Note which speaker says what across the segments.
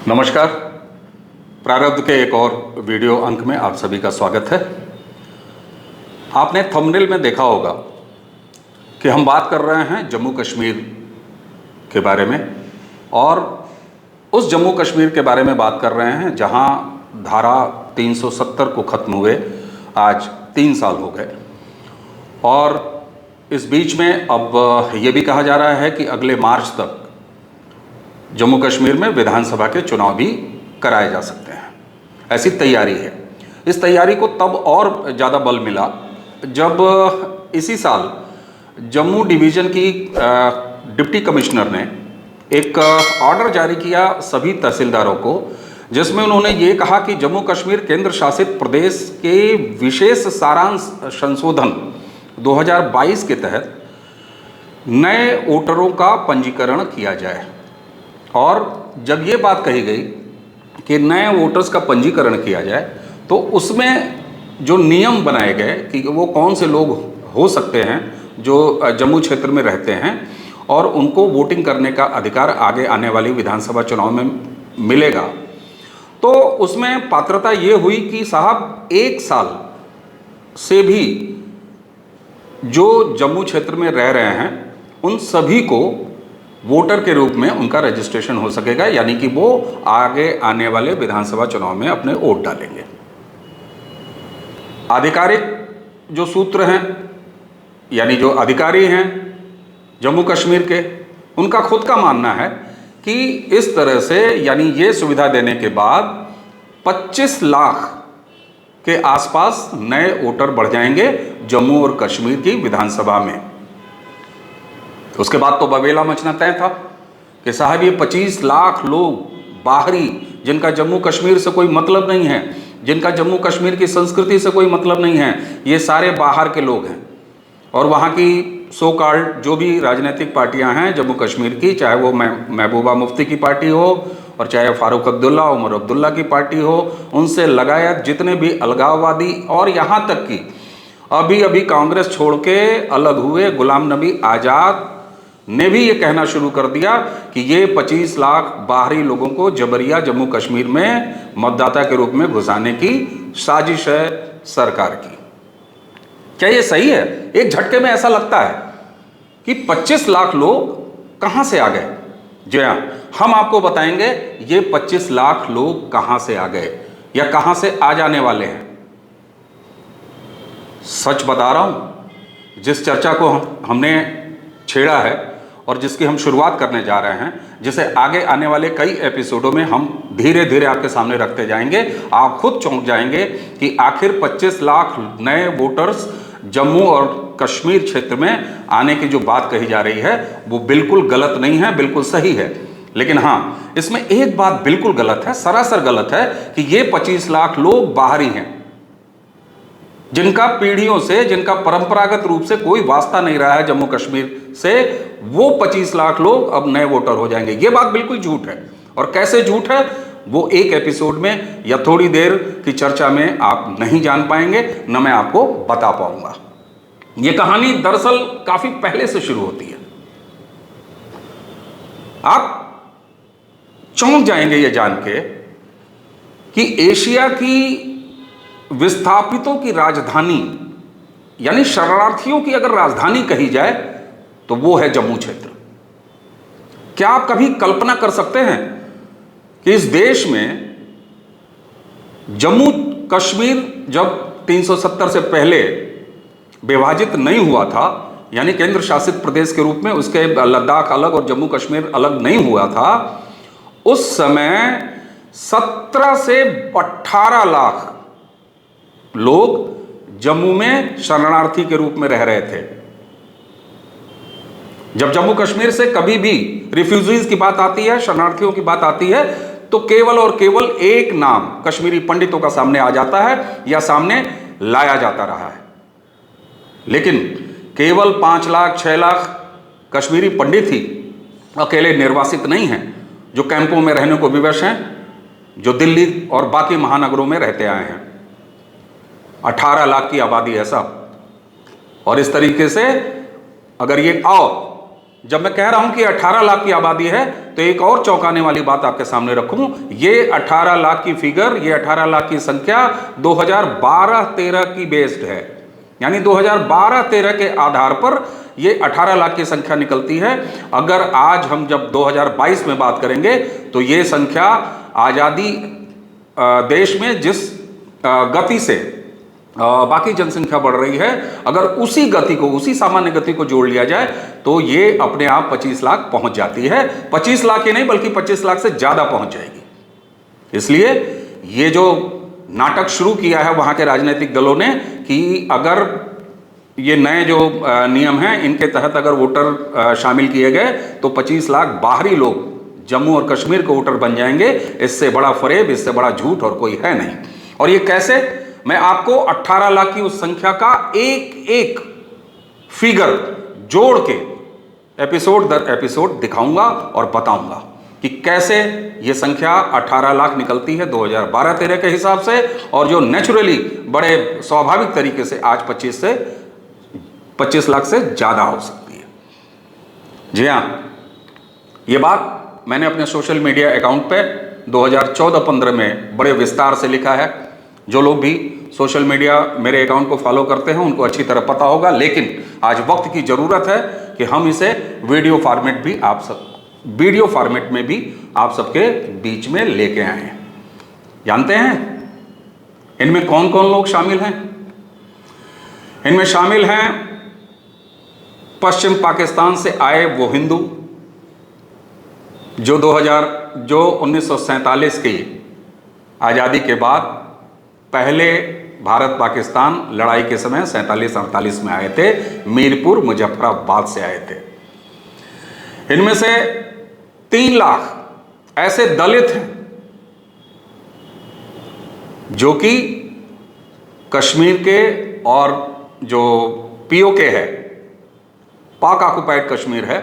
Speaker 1: नमस्कार। प्रारब्ध के एक और वीडियो अंक में आप सभी का स्वागत है। आपने थंबनेल में देखा होगा कि हम बात कर रहे हैं जम्मू कश्मीर के बारे में, और उस जम्मू कश्मीर के बारे में बात कर रहे हैं जहां धारा 370 को ख़त्म हुए आज 3 साल हो गए। और इस बीच में अब ये भी कहा जा रहा है कि अगले मार्च तक जम्मू कश्मीर में विधानसभा के चुनाव भी कराए जा सकते हैं, ऐसी तैयारी है। इस तैयारी को तब और ज़्यादा बल मिला जब इसी साल जम्मू डिवीज़न की डिप्टी कमिश्नर ने एक ऑर्डर जारी किया सभी तहसीलदारों को, जिसमें उन्होंने ये कहा कि जम्मू कश्मीर केंद्र शासित प्रदेश के विशेष सारांश संशोधन 2022 के तहत नए वोटरों का पंजीकरण किया जाए। और जब ये बात कही गई कि नए वोटर्स का पंजीकरण किया जाए, तो उसमें जो नियम बनाए गए कि वो कौन से लोग हो सकते हैं जो जम्मू क्षेत्र में रहते हैं और उनको वोटिंग करने का अधिकार आगे आने वाली विधानसभा चुनाव में मिलेगा, तो उसमें पात्रता ये हुई कि साहब 1 साल से भी जो जम्मू क्षेत्र में रह रहे हैं उन सभी को वोटर के रूप में उनका रजिस्ट्रेशन हो सकेगा, यानी कि वो आगे आने वाले विधानसभा चुनाव में अपने वोट डालेंगे। आधिकारिक जो सूत्र हैं, यानी जो अधिकारी हैं जम्मू कश्मीर के, उनका खुद का मानना है कि इस तरह से, यानी ये सुविधा देने के बाद 25 लाख के आसपास नए वोटर बढ़ जाएंगे जम्मू और कश्मीर की विधानसभा में। उसके बाद तो बवेला मचना तय था कि साहब ये 25 लाख लोग बाहरी, जिनका जम्मू कश्मीर से कोई मतलब नहीं है, जिनका जम्मू कश्मीर की संस्कृति से कोई मतलब नहीं है, ये सारे बाहर के लोग हैं। और वहाँ की सो कॉल्ड जो भी राजनीतिक पार्टियां हैं जम्मू कश्मीर की, चाहे वो महबूबा मुफ्ती की पार्टी हो और चाहे फारूक अब्दुल्ला, उमर अब्दुल्ला की पार्टी हो, उनसे लगाया जितने भी अलगाववादी, और यहाँ तक कि अभी अभी कांग्रेस छोड़ के अलग हुए गुलाम नबी आज़ाद ने भी ये कहना शुरू कर दिया कि ये 25 लाख बाहरी लोगों को जबरिया जम्मू कश्मीर में मतदाता के रूप में घुसाने की साजिश है सरकार की। क्या ये सही है? एक झटके में ऐसा लगता है कि 25 लाख लोग कहां से आ गए। जी हाँ, हम आपको बताएंगे ये 25 लाख लोग कहां से आ गए या कहां से आ जाने वाले हैं। सच बता रहा हूं, जिस चर्चा को हमने छेड़ा है और जिसकी हम शुरुआत करने जा रहे हैं, जिसे आगे आने वाले कई एपिसोडों में हम धीरे धीरे आपके सामने रखते जाएंगे, आप खुद चौंक जाएंगे कि आखिर 25 लाख नए वोटर्स जम्मू और कश्मीर क्षेत्र में आने की जो बात कही जा रही है वो बिल्कुल गलत नहीं है, बिल्कुल सही है। लेकिन हाँ, इसमें एक बात बिल्कुल गलत है, सरासर गलत है कि ये 25 लाख लोग बाहरी हैं, जिनका पीढ़ियों से, जिनका परंपरागत रूप से कोई वास्ता नहीं रहा है जम्मू कश्मीर से, वो 25 लाख लोग अब नए वोटर हो जाएंगे। ये बात बिल्कुल झूठ है। और कैसे झूठ है वो एक एपिसोड में या थोड़ी देर की चर्चा में आप नहीं जान पाएंगे, न मैं आपको बता पाऊंगा। ये कहानी दरअसल काफी पहले से शुरू होती है। आप चौंक जाएंगे ये जान के कि एशिया की विस्थापितों की राजधानी, यानी शरणार्थियों की अगर राजधानी कही जाए तो वो है जम्मू क्षेत्र। क्या आप कभी कल्पना कर सकते हैं कि इस देश में जम्मू कश्मीर जब 370 से पहले विभाजित नहीं हुआ था, यानी केंद्र शासित प्रदेश के रूप में उसके लद्दाख अलग और जम्मू कश्मीर अलग नहीं हुआ था, उस समय 17 से 18 लाख लोग जम्मू में शरणार्थी के रूप में रह रहे थे। जब जम्मू कश्मीर से कभी भी रिफ्यूजीज की बात आती है, शरणार्थियों की बात आती है, तो केवल और केवल एक नाम कश्मीरी पंडितों का सामने आ जाता है या सामने लाया जाता रहा है। लेकिन केवल 5 लाख 6 लाख कश्मीरी पंडित ही अकेले निर्वासित नहीं हैं जो कैंपों में रहने को विवश हैं, जो दिल्ली और बाकी महानगरों में रहते आए हैं। 18 लाख की आबादी है साहब। और इस तरीके से अगर ये आओ जब मैं कह रहा हूं कि 18 लाख की आबादी है, तो एक और चौंकाने वाली बात आपके सामने रखूं। ये 18 लाख की फिगर, ये 18 लाख की संख्या 2012-13 की बेस्ड है, यानी 2012-13 के आधार पर ये 18 लाख की संख्या निकलती है। अगर आज हम जब 2022 में बात करेंगे तो ये संख्या आज़ादी देश में जिस गति से बाकी जनसंख्या बढ़ रही है, अगर उसी गति को, उसी सामान्य गति को जोड़ लिया जाए तो ये अपने आप 25 लाख पहुंच जाती है। 25 लाख ही नहीं बल्कि 25 लाख से ज़्यादा पहुंच जाएगी। इसलिए ये जो नाटक शुरू किया है वहाँ के राजनीतिक दलों ने कि अगर ये नए जो नियम हैं इनके तहत अगर वोटर शामिल किए गए तो 25 लाख बाहरी लोग जम्मू और कश्मीर के वोटर बन जाएंगे। इससे बड़ा फरेब, इससे बड़ा झूठ और कोई है नहीं। और ये कैसे? मैं आपको 18 लाख की उस संख्या का एक एक फिगर जोड़ के एपिसोड दर एपिसोड दिखाऊंगा और बताऊंगा कि कैसे ये संख्या 18 लाख निकलती है 2012-13 के हिसाब से, और जो नेचुरली बड़े स्वाभाविक तरीके से आज 25 लाख से ज़्यादा हो सकती है। जी हाँ, ये बात मैंने अपने सोशल मीडिया अकाउंट पे 2014-15 में बड़े विस्तार से लिखा है। जो लोग भी सोशल मीडिया मेरे अकाउंट को फॉलो करते हैं उनको अच्छी तरह पता होगा, लेकिन आज वक्त की ज़रूरत है कि हम इसे वीडियो फॉर्मेट में भी आप सबके बीच में लेके आए हैं। जानते हैं इनमें कौन कौन लोग शामिल हैं? इनमें शामिल हैं पश्चिम पाकिस्तान से आए वो हिंदू जो 1947 की आज़ादी के बाद पहले भारत पाकिस्तान लड़ाई के समय 47-48 में आए थे, मीरपुर मुजफ्फराबाद से आए थे। इनमें से 3 लाख ऐसे दलित हैं जो कि कश्मीर के और जो पीओके है, पाक ऑक्युपाइड कश्मीर है,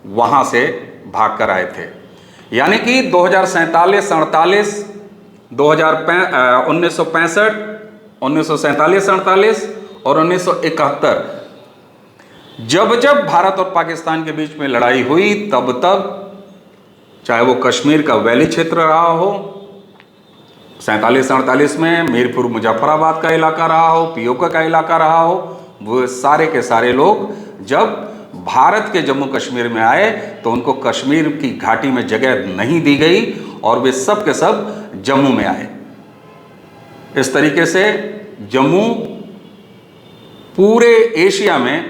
Speaker 1: वहां से भागकर आए थे। यानी कि 2047-48, 1965, 1947-48 और 1971 जब जब भारत और पाकिस्तान के बीच में लड़ाई हुई तब तब, चाहे वो कश्मीर का वैली क्षेत्र रहा हो, 47-48 में मीरपुर मुजफ्फराबाद का इलाका रहा हो, पीओके का इलाका रहा हो, वो सारे के सारे लोग जब भारत के जम्मू कश्मीर में आए तो उनको कश्मीर की घाटी में जगह नहीं दी गई और वे सब के सब जम्मू में आए। इस तरीके से जम्मू पूरे एशिया में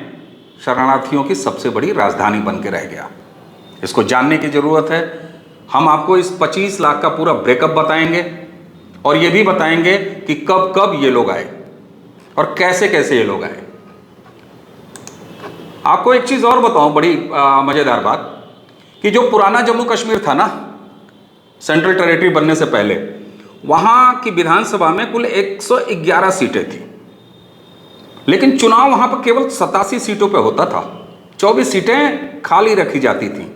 Speaker 1: शरणार्थियों की सबसे बड़ी राजधानी बन के रह गया। इसको जानने की ज़रूरत है। हम आपको इस 25 लाख का पूरा ब्रेकअप बताएंगे और ये भी बताएंगे कि कब कब ये लोग आए और कैसे कैसे ये लोग आए। आपको एक चीज़ और बताऊं, बड़ी मज़ेदार बात, कि जो पुराना जम्मू कश्मीर था ना, सेंट्रल टेरिटरी बनने से पहले, वहाँ की विधानसभा में कुल 111 सीटें थी, लेकिन चुनाव वहाँ पर केवल 87 सीटों पे होता था। 24 सीटें खाली रखी जाती थी।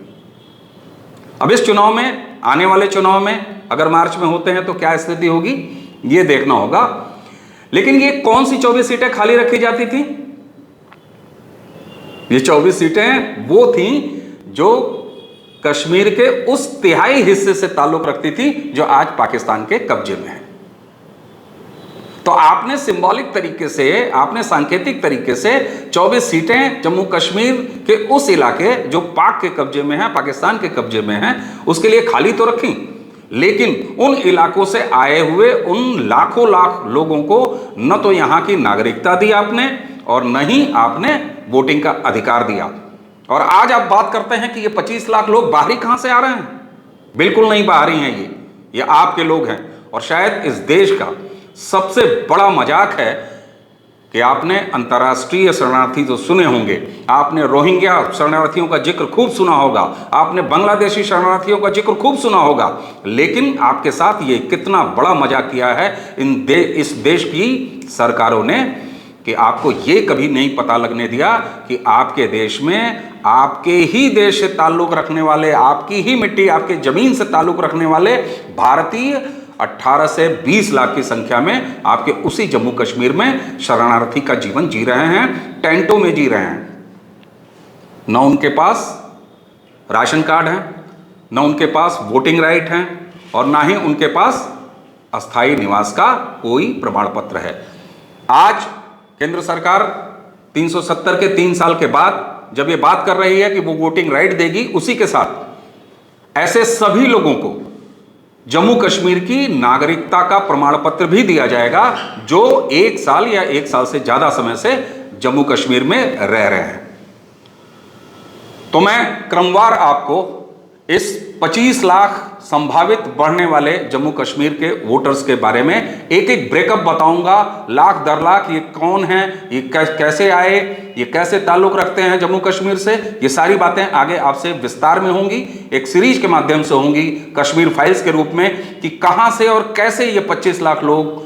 Speaker 1: अब इस चुनाव में, आने वाले चुनाव में अगर मार्च में होते हैं तो क्या स्थिति होगी ये देखना होगा। लेकिन ये कौन सी 24 सीटें खाली रखी जाती थी? ये 24 सीटें वो थीं जो कश्मीर के उस तिहाई हिस्से से ताल्लुक रखती थी जो आज पाकिस्तान के कब्जे में है। तो आपने सिंबॉलिक तरीके से, आपने सांकेतिक तरीके से 24 सीटें जम्मू कश्मीर के उस इलाके जो पाक के कब्जे में है, पाकिस्तान के कब्जे में है, उसके लिए खाली तो रखी, लेकिन उन इलाकों से आए हुए उन लाखों लाख लोगों को न तो यहाँ की नागरिकता दी आपने और न ही आपने वोटिंग का अधिकार दिया। और आज आप बात करते हैं कि ये 25 लाख लोग बाहरी कहाँ से आ रहे हैं? बिल्कुल नहीं बाहरी हैं, ये आपके लोग हैं। और शायद इस देश का सबसे बड़ा मजाक है कि आपने अंतर्राष्ट्रीय शरणार्थी तो सुने होंगे, आपने रोहिंग्या शरणार्थियों का जिक्र खूब सुना होगा, आपने बांग्लादेशी शरणार्थियों का जिक्र खूब सुना होगा, लेकिन आपके साथ ये कितना बड़ा मजाक किया है इस देश की सरकारों ने कि आपको ये कभी नहीं पता लगने दिया कि आपके देश में, आपके ही देश से ताल्लुक़ रखने वाले, आपकी ही मिट्टी, आपके ज़मीन से ताल्लुक़ रखने वाले भारतीय 18 से 20 लाख की संख्या में आपके उसी जम्मू कश्मीर में शरणार्थी का जीवन जी रहे हैं, टेंटों में जी रहे हैं। न उनके पास राशन कार्ड हैं, न उनके पास वोटिंग राइट हैं और ना ही उनके पास अस्थायी निवास का कोई प्रमाण पत्र है। आज केंद्र सरकार 370 के 3 साल के बाद जब ये बात कर रही है कि वो वोटिंग राइट देगी, उसी के साथ ऐसे सभी लोगों को जम्मू कश्मीर की नागरिकता का प्रमाण पत्र भी दिया जाएगा जो 1 साल या 1 साल से ज्यादा समय से जम्मू कश्मीर में रह रहे हैं। तो मैं क्रमवार आपको इस 25 लाख संभावित बढ़ने वाले जम्मू कश्मीर के वोटर्स के बारे में एक एक ब्रेकअप बताऊंगा, लाख दर लाख ये कौन है, ये कैसे आए, ये कैसे ताल्लुक रखते हैं जम्मू कश्मीर से। ये सारी बातें आगे आपसे विस्तार में होंगी, एक सीरीज के माध्यम से होंगी, कश्मीर फाइल्स के रूप में, कि कहां से और कैसे ये 25 लाख लोग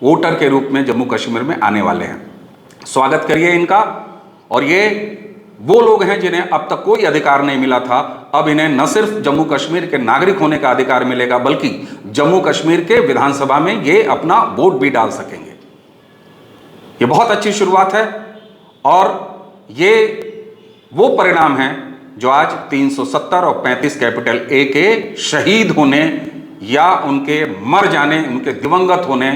Speaker 1: वोटर के रूप में जम्मू कश्मीर में आने वाले हैं। स्वागत करिए इनका। और ये वो लोग हैं जिन्हें अब तक कोई अधिकार नहीं मिला था, अब इन्हें न सिर्फ जम्मू कश्मीर के नागरिक होने का अधिकार मिलेगा बल्कि जम्मू कश्मीर के विधानसभा में ये अपना वोट भी डाल सकेंगे। ये बहुत अच्छी शुरुआत है और ये वो परिणाम है जो आज 370 और 35 कैपिटल ए के शहीद होने या उनके मर जाने, उनके दिवंगत होने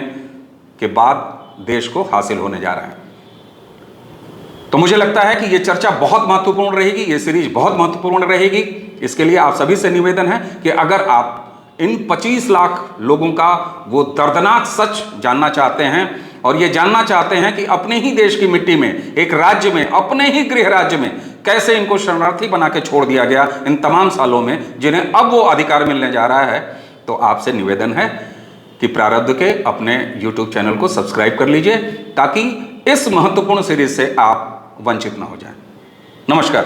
Speaker 1: के बाद देश को हासिल होने जा रहा है। तो मुझे लगता है कि ये चर्चा बहुत महत्वपूर्ण रहेगी, ये सीरीज बहुत महत्वपूर्ण रहेगी। इसके लिए आप सभी से निवेदन है कि अगर आप इन 25 लाख लोगों का वो दर्दनाक सच जानना चाहते हैं और ये जानना चाहते हैं कि अपने ही देश की मिट्टी में, एक राज्य में, अपने ही गृह राज्य में कैसे इनको शरणार्थी बना के छोड़ दिया गया इन तमाम सालों में, जिन्हें अब वो अधिकार मिलने जा रहा है, तो आपसे निवेदन है कि प्रारब्ध के अपने YouTube चैनल को सब्सक्राइब कर लीजिए ताकि इस महत्वपूर्ण सीरीज से आप वंचित ना हो जाएं। नमस्कार।